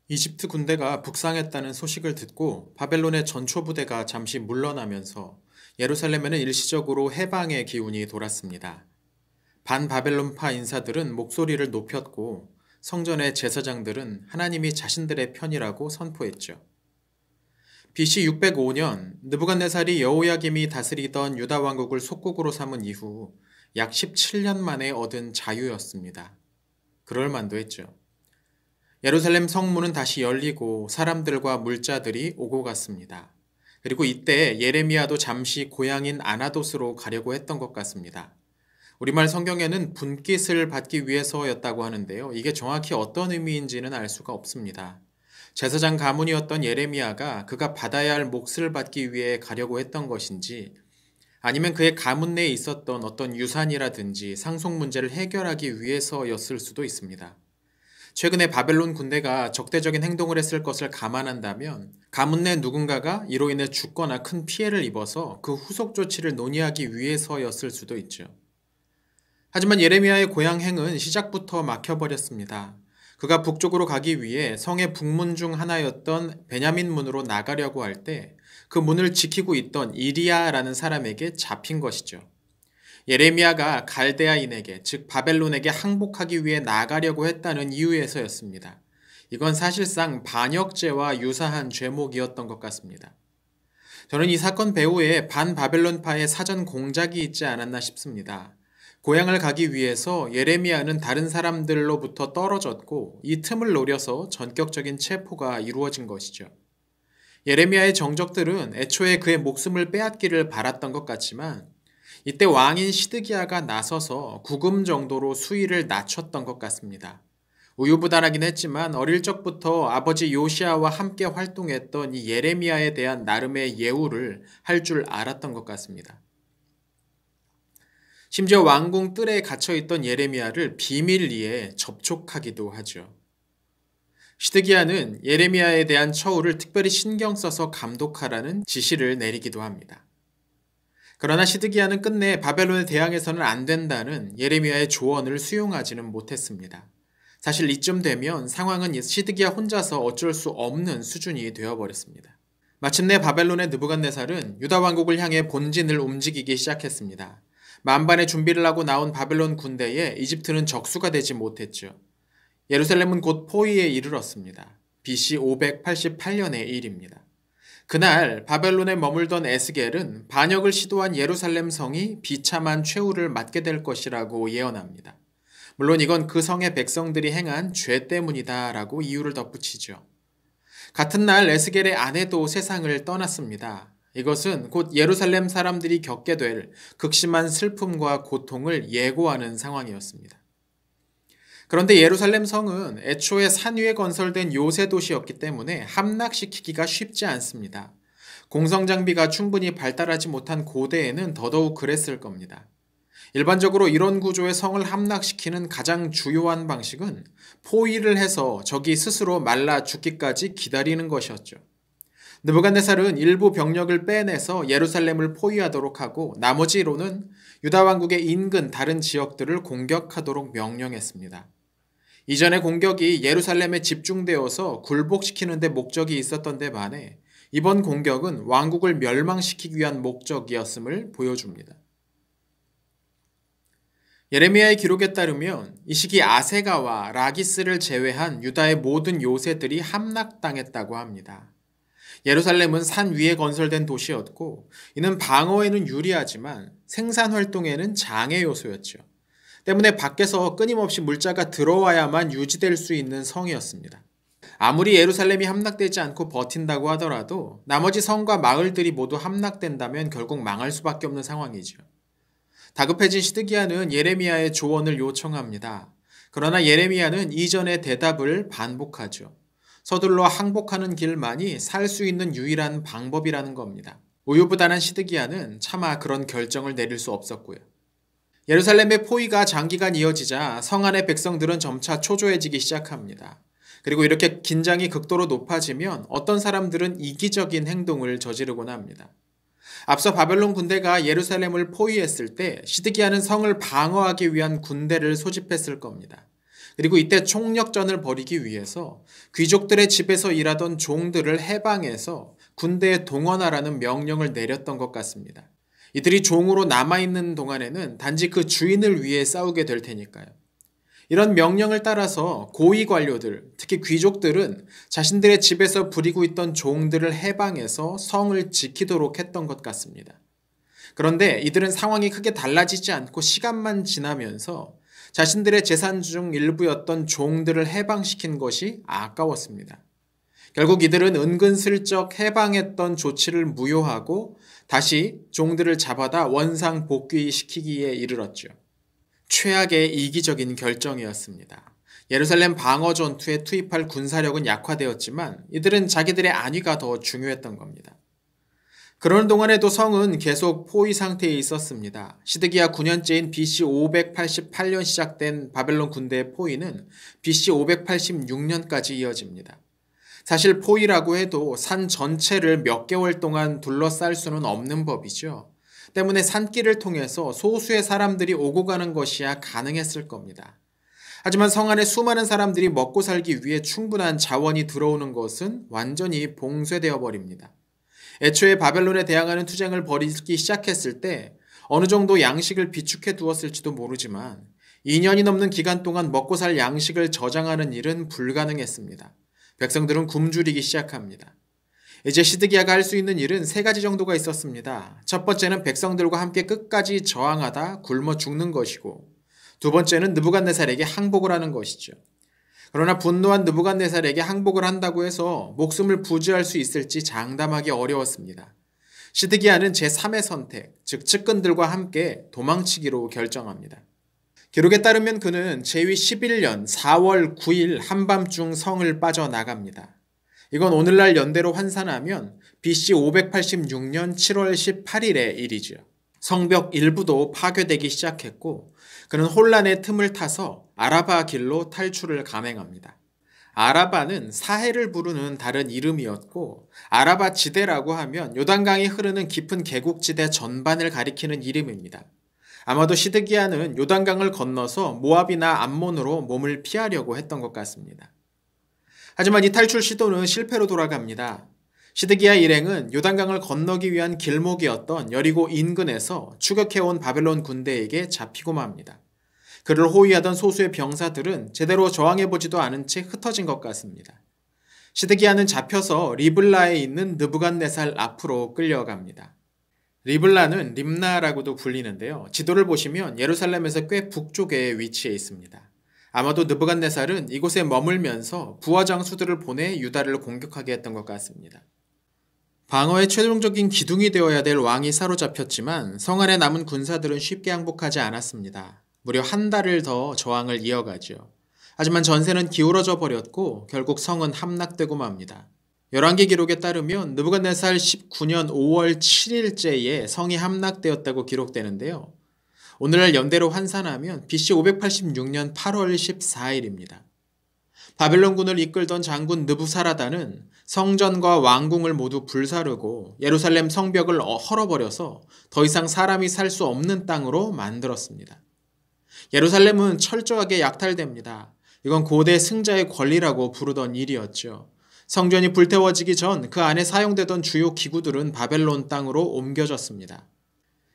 이집트 군대가 북상했다는 소식을 듣고 바벨론의 전초부대가 잠시 물러나면서 예루살렘에는 일시적으로 해방의 기운이 돌았습니다. 반바벨론파 인사들은 목소리를 높였고 성전의 제사장들은 하나님이 자신들의 편이라고 선포했죠. BC 605년 느부갓네살이 여호야김이 다스리던 유다 왕국을 속국으로 삼은 이후 약 17년 만에 얻은 자유였습니다. 그럴 만도 했죠. 예루살렘 성문은 다시 열리고 사람들과 물자들이 오고 갔습니다. 그리고 이때 예레미야도 잠시 고향인 아나돗으로 가려고 했던 것 같습니다. 우리말 성경에는 분깃을 받기 위해서였다고 하는데요. 이게 정확히 어떤 의미인지는 알 수가 없습니다. 제사장 가문이었던 예레미야가 그가 받아야 할 몫을 받기 위해 가려고 했던 것인지, 아니면 그의 가문 내에 있었던 어떤 유산이라든지 상속 문제를 해결하기 위해서였을 수도 있습니다. 최근에 바벨론 군대가 적대적인 행동을 했을 것을 감안한다면 가문 내 누군가가 이로 인해 죽거나 큰 피해를 입어서 그 후속 조치를 논의하기 위해서였을 수도 있죠. 하지만 예레미야의 고향행은 시작부터 막혀버렸습니다. 그가 북쪽으로 가기 위해 성의 북문 중 하나였던 베냐민 문으로 나가려고 할 때 그 문을 지키고 있던 이리야라는 사람에게 잡힌 것이죠. 예레미야가 갈대아인에게, 즉 바벨론에게 항복하기 위해 나가려고 했다는 이유에서였습니다. 이건 사실상 반역죄와 유사한 죄목이었던 것 같습니다. 저는 이 사건 배후에 반바벨론파의 사전 공작이 있지 않았나 싶습니다. 고향을 가기 위해서 예레미야는 다른 사람들로부터 떨어졌고 이 틈을 노려서 전격적인 체포가 이루어진 것이죠. 예레미야의 정적들은 애초에 그의 목숨을 빼앗기를 바랐던 것 같지만 이때 왕인 시드기야가 나서서 구금 정도로 수위를 낮췄던 것 같습니다. 우유부단하긴 했지만 어릴 적부터 아버지 요시야와 함께 활동했던 이 예레미야에 대한 나름의 예우를 할 줄 알았던 것 같습니다. 심지어 왕궁 뜰에 갇혀있던 예레미야를 비밀리에 접촉하기도 하죠. 시드기야는 예레미야에 대한 처우를 특별히 신경 써서 감독하라는 지시를 내리기도 합니다. 그러나 시드기야는 끝내 바벨론에 대항해서는 안 된다는 예레미야의 조언을 수용하지는 못했습니다. 사실 이쯤 되면 상황은 시드기야 혼자서 어쩔 수 없는 수준이 되어버렸습니다. 마침내 바벨론의 느부갓네살은 유다 왕국을 향해 본진을 움직이기 시작했습니다. 만반의 준비를 하고 나온 바벨론 군대에 이집트는 적수가 되지 못했죠. 예루살렘은 곧 포위에 이르렀습니다. BC 588년의 일입니다. 그날 바벨론에 머물던 에스겔은 반역을 시도한 예루살렘 성이 비참한 최후를 맞게 될 것이라고 예언합니다. 물론 이건 그 성의 백성들이 행한 죄 때문이다라고 이유를 덧붙이죠. 같은 날 에스겔의 아내도 세상을 떠났습니다. 이것은 곧 예루살렘 사람들이 겪게 될 극심한 슬픔과 고통을 예고하는 상황이었습니다. 그런데 예루살렘 성은 애초에 산 위에 건설된 요새 도시였기 때문에 함락시키기가 쉽지 않습니다. 공성장비가 충분히 발달하지 못한 고대에는 더더욱 그랬을 겁니다. 일반적으로 이런 구조의 성을 함락시키는 가장 주요한 방식은 포위를 해서 적이 스스로 말라 죽기까지 기다리는 것이었죠. 느부갓네살은 일부 병력을 빼내서 예루살렘을 포위하도록 하고 나머지로는 유다 왕국의 인근 다른 지역들을 공격하도록 명령했습니다. 이전의 공격이 예루살렘에 집중되어서 굴복시키는 데 목적이 있었던 데 반해 이번 공격은 왕국을 멸망시키기 위한 목적이었음을 보여줍니다. 예레미야의 기록에 따르면 이 시기 아세가와 라기스를 제외한 유다의 모든 요새들이 함락당했다고 합니다. 예루살렘은 산 위에 건설된 도시였고 이는 방어에는 유리하지만 생산 활동에는 장애 요소였죠. 때문에 밖에서 끊임없이 물자가 들어와야만 유지될 수 있는 성이었습니다. 아무리 예루살렘이 함락되지 않고 버틴다고 하더라도 나머지 성과 마을들이 모두 함락된다면 결국 망할 수밖에 없는 상황이죠. 다급해진 시드기야는 예레미야의 조언을 요청합니다. 그러나 예레미야는 이전의 대답을 반복하죠. 서둘러 항복하는 길만이 살 수 있는 유일한 방법이라는 겁니다. 우유부단한 시드기야는 차마 그런 결정을 내릴 수 없었고요. 예루살렘의 포위가 장기간 이어지자 성 안의 백성들은 점차 초조해지기 시작합니다. 그리고 이렇게 긴장이 극도로 높아지면 어떤 사람들은 이기적인 행동을 저지르곤 합니다. 앞서 바벨론 군대가 예루살렘을 포위했을 때 시드기야는 성을 방어하기 위한 군대를 소집했을 겁니다. 그리고 이때 총력전을 벌이기 위해서 귀족들의 집에서 일하던 종들을 해방해서 군대에 동원하라는 명령을 내렸던 것 같습니다. 이들이 종으로 남아있는 동안에는 단지 그 주인을 위해 싸우게 될 테니까요. 이런 명령을 따라서 고위 관료들, 특히 귀족들은 자신들의 집에서 부리고 있던 종들을 해방해서 성을 지키도록 했던 것 같습니다. 그런데 이들은 상황이 크게 달라지지 않고 시간만 지나면서 자신들의 재산 중 일부였던 종들을 해방시킨 것이 아까웠습니다. 결국 이들은 은근슬쩍 해방했던 조치를 무효하고 다시 종들을 잡아다 원상 복귀시키기에 이르렀죠. 최악의 이기적인 결정이었습니다. 예루살렘 방어 전투에 투입할 군사력은 약화되었지만 이들은 자기들의 안위가 더 중요했던 겁니다. 그러는 동안에도 성은 계속 포위 상태에 있었습니다. 시드기야 9년째인 BC 588년 시작된 바벨론 군대의 포위는 BC 586년까지 이어집니다. 사실 포위라고 해도 산 전체를 몇 개월 동안 둘러쌀 수는 없는 법이죠. 때문에 산길을 통해서 소수의 사람들이 오고 가는 것이야 가능했을 겁니다. 하지만 성 안에 수많은 사람들이 먹고 살기 위해 충분한 자원이 들어오는 것은 완전히 봉쇄되어 버립니다. 애초에 바벨론에 대항하는 투쟁을 벌이기 시작했을 때 어느 정도 양식을 비축해 두었을지도 모르지만 2년이 넘는 기간 동안 먹고 살 양식을 저장하는 일은 불가능했습니다. 백성들은 굶주리기 시작합니다. 이제 시드기야가 할 수 있는 일은 세 가지 정도가 있었습니다. 첫 번째는 백성들과 함께 끝까지 저항하다 굶어 죽는 것이고, 두 번째는 느부갓네살에게 항복을 하는 것이죠. 그러나 분노한 느부갓네살에게 항복을 한다고 해서 목숨을 부지할 수 있을지 장담하기 어려웠습니다. 시드기야는 제3의 선택, 즉 측근들과 함께 도망치기로 결정합니다. 기록에 따르면 그는 제위 11년 4월 9일 한밤중 성을 빠져나갑니다. 이건 오늘날 연대로 환산하면 BC 586년 7월 18일의 일이죠. 성벽 일부도 파괴되기 시작했고 그는 혼란의 틈을 타서 아라바 길로 탈출을 감행합니다. 아라바는 사해를 부르는 다른 이름이었고 아라바 지대라고 하면 요단강이 흐르는 깊은 계곡지대 전반을 가리키는 이름입니다. 아마도 시드기야는 요단강을 건너서 모압이나 암몬으로 몸을 피하려고 했던 것 같습니다. 하지만 이 탈출 시도는 실패로 돌아갑니다. 시드기야 일행은 요단강을 건너기 위한 길목이었던 여리고 인근에서 추격해온 바벨론 군대에게 잡히고 맙니다. 그를 호위하던 소수의 병사들은 제대로 저항해보지도 않은 채 흩어진 것 같습니다. 시드기야는 잡혀서 리블라에 있는 느부갓네살 앞으로 끌려갑니다. 리블라는 림나라고도 불리는데요. 지도를 보시면 예루살렘에서 꽤 북쪽에 위치해 있습니다. 아마도 느부갓네살은 이곳에 머물면서 부하 장수들을 보내 유다를 공격하게 했던 것 같습니다. 방어의 최종적인 기둥이 되어야 될 왕이 사로잡혔지만 성 안에 남은 군사들은 쉽게 항복하지 않았습니다. 무려 한 달을 더 저항을 이어가죠. 하지만 전세는 기울어져 버렸고 결국 성은 함락되고 맙니다. 열왕기 기록에 따르면 느부갓네살 19년 5월 7일째에 성이 함락되었다고 기록되는데요. 오늘날 연대로 환산하면 BC 586년 8월 14일입니다. 바벨론군을 이끌던 장군 느부사라단은 성전과 왕궁을 모두 불사르고 예루살렘 성벽을 헐어버려서 더 이상 사람이 살 수 없는 땅으로 만들었습니다. 예루살렘은 철저하게 약탈됩니다. 이건 고대 승자의 권리라고 부르던 일이었죠. 성전이 불태워지기 전 그 안에 사용되던 주요 기구들은 바벨론 땅으로 옮겨졌습니다.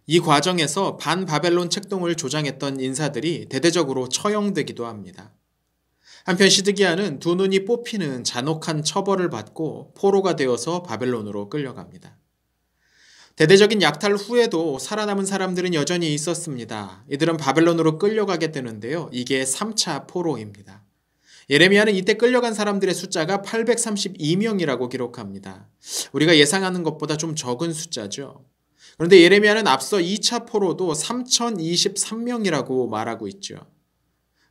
이 과정에서 반바벨론 책동을 조장했던 인사들이 대대적으로 처형되기도 합니다. 한편 시드기야는 두 눈이 뽑히는 잔혹한 처벌을 받고 포로가 되어서 바벨론으로 끌려갑니다. 대대적인 약탈 후에도 살아남은 사람들은 여전히 있었습니다. 이들은 바벨론으로 끌려가게 되는데요. 이게 3차 포로입니다. 예레미야는 이때 끌려간 사람들의 숫자가 832명이라고 기록합니다. 우리가 예상하는 것보다 좀 적은 숫자죠. 그런데 예레미야는 앞서 2차 포로도 3023명이라고 말하고 있죠.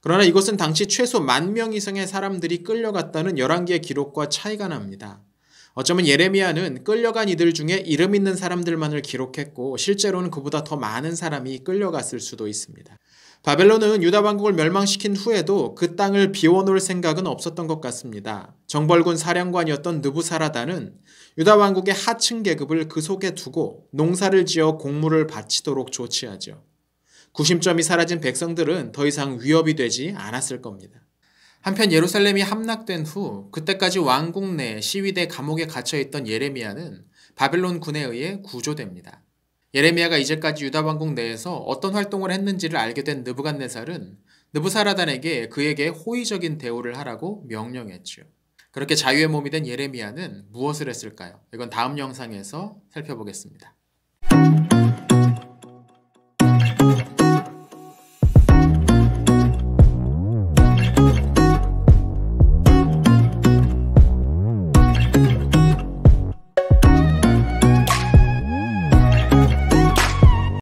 그러나 이것은 당시 최소 10,000명 이상의 사람들이 끌려갔다는 열왕기의 기록과 차이가 납니다. 어쩌면 예레미야는 끌려간 이들 중에 이름 있는 사람들만을 기록했고 실제로는 그보다 더 많은 사람이 끌려갔을 수도 있습니다. 바벨론은 유다 왕국을 멸망시킨 후에도 그 땅을 비워놓을 생각은 없었던 것 같습니다. 정벌군 사령관이었던 느부사라단은 유다 왕국의 하층 계급을 그 속에 두고 농사를 지어 곡물을 바치도록 조치하죠. 구심점이 사라진 백성들은 더 이상 위협이 되지 않았을 겁니다. 한편 예루살렘이 함락된 후 그때까지 왕궁 내 시위대 감옥에 갇혀있던 예레미야는 바벨론 군에 의해 구조됩니다. 예레미야가 이제까지 유다 왕국 내에서 어떤 활동을 했는지를 알게 된 느부갓네살은 느부사라단에게 그에게 호의적인 대우를 하라고 명령했죠. 그렇게 자유의 몸이 된 예레미야는 무엇을 했을까요? 이건 다음 영상에서 살펴보겠습니다.